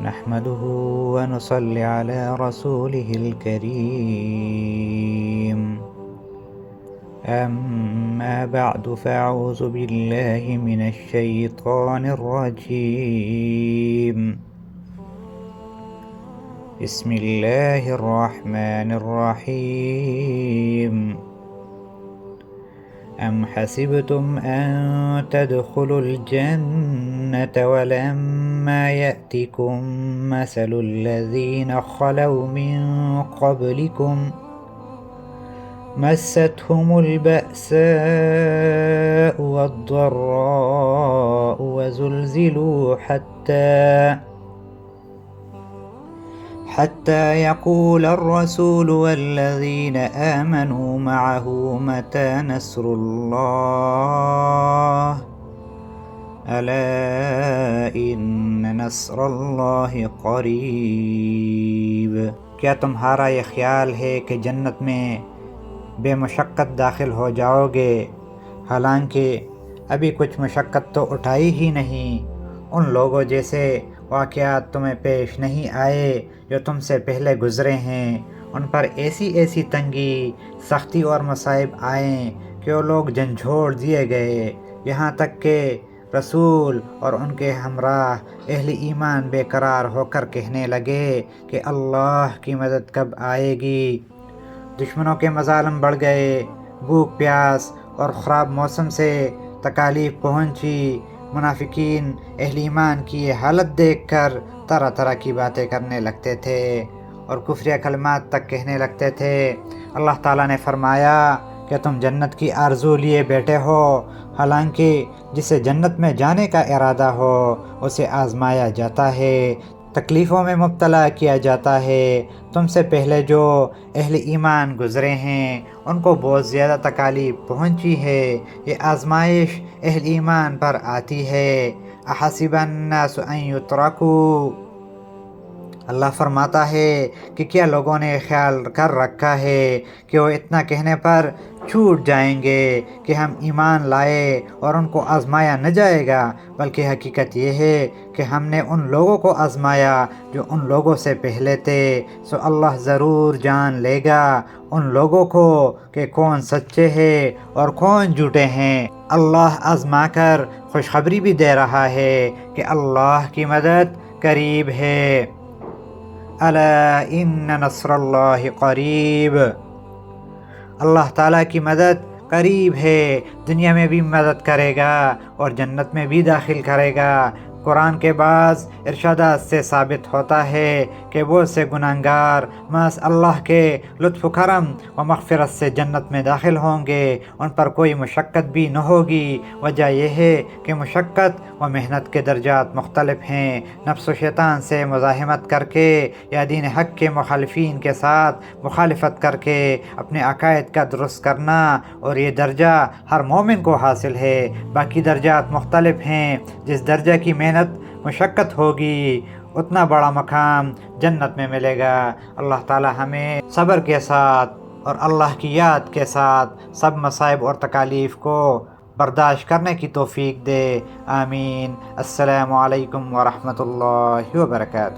نحمده ونصلي على رسوله الكريم. أما بعد فأعوذ بالله من الشيطان الرجيم. بسم الله الرحمن الرحيم. أم حسبتم أن تدخلوا الجنة ولما يأتكم مثل الذين خلوا من قبلكم مستهم البأساء والضراء وزلزلوا حتى يقول الرسول والذين آمنوا معه متى نصر الله ألا إن نصر الله قریب۔ کیا تمہارا یہ خیال ہے کہ جنت میں بے مشقت داخل ہو جاؤ گے، حالانکہ ابھی کچھ مشقت تو اٹھائی ہی نہیں؟ ان لوگوں جیسے واقعات تمہیں پیش نہیں آئے جو تم سے پہلے گزرے ہیں؟ ان پر ایسی تنگی، سختی اور مصائب آئیں کہ وہ لوگ جھنجھوڑ دیے گئے، یہاں تک کہ رسول اور ان کے ہمراہ اہل ایمان بے قرار ہو کر کہنے لگے کہ اللہ کی مدد کب آئے گی؟ دشمنوں کے مظالم بڑھ گئے، بھوک پیاس اور خراب موسم سے تکالیف پہنچی۔ منافقین اہل ایمان کی یہ حالت دیکھ کر طرح طرح کی باتیں کرنے لگتے تھے اور کفریہ کلمات تک کہنے لگتے تھے۔ اللہ تعالیٰ نے فرمایا کہ تم جنت کی آرزو لیے بیٹھے ہو، حالانکہ جسے جنت میں جانے کا ارادہ ہو اسے آزمایا جاتا ہے، تکلیفوں میں مبتلا کیا جاتا ہے۔ تم سے پہلے جو اہل ایمان گزرے ہیں ان کو بہت زیادہ تکالیف پہنچی ہے، یہ آزمائش اہل ایمان پر آتی ہے۔ احسب الناس ان یترکوا، اللہ فرماتا ہے کہ کیا لوگوں نے خیال کر رکھا ہے کہ وہ اتنا کہنے پر چھوٹ جائیں گے کہ ہم ایمان لائے اور ان کو آزمایا نہ جائے گا؟ بلکہ حقیقت یہ ہے کہ ہم نے ان لوگوں کو آزمایا جو ان لوگوں سے پہلے تھے، سو اللہ ضرور جان لے گا ان لوگوں کو کہ کون سچے ہیں اور کون جھوٹے ہیں۔ اللہ آزما کر خوشخبری بھی دے رہا ہے کہ اللہ کی مدد قریب ہے۔ الا ان نصر اللہ قریب، اللہ تعالیٰ کی مدد قریب ہے، دنیا میں بھی مدد کرے گا اور جنت میں بھی داخل کرے گا۔ قرآن کے بعض ارشادات سے ثابت ہوتا ہے کہ بہت سے گناہگار محض اللہ کے لطف و کرم و مغفرت سے جنت میں داخل ہوں گے، ان پر کوئی مشقت بھی نہ ہوگی۔ وجہ یہ ہے کہ مشقت و محنت کے درجات مختلف ہیں۔ نفس و شیطان سے مزاحمت کر کے یا دین حق کے مخالفین کے ساتھ مخالفت کر کے اپنے عقائد کا درست کرنا، اور یہ درجہ ہر مومن کو حاصل ہے۔ باقی درجات مختلف ہیں، جس درجہ کی محنت مشقت ہوگی اتنا بڑا مقام جنت میں ملے گا۔ اللہ تعالی ہمیں صبر کے ساتھ اور اللہ کی یاد کے ساتھ سب مصائب اور تکالیف کو برداشت کرنے کی توفیق دے، آمین۔ السلام علیکم ورحمۃ اللہ وبرکاتہ۔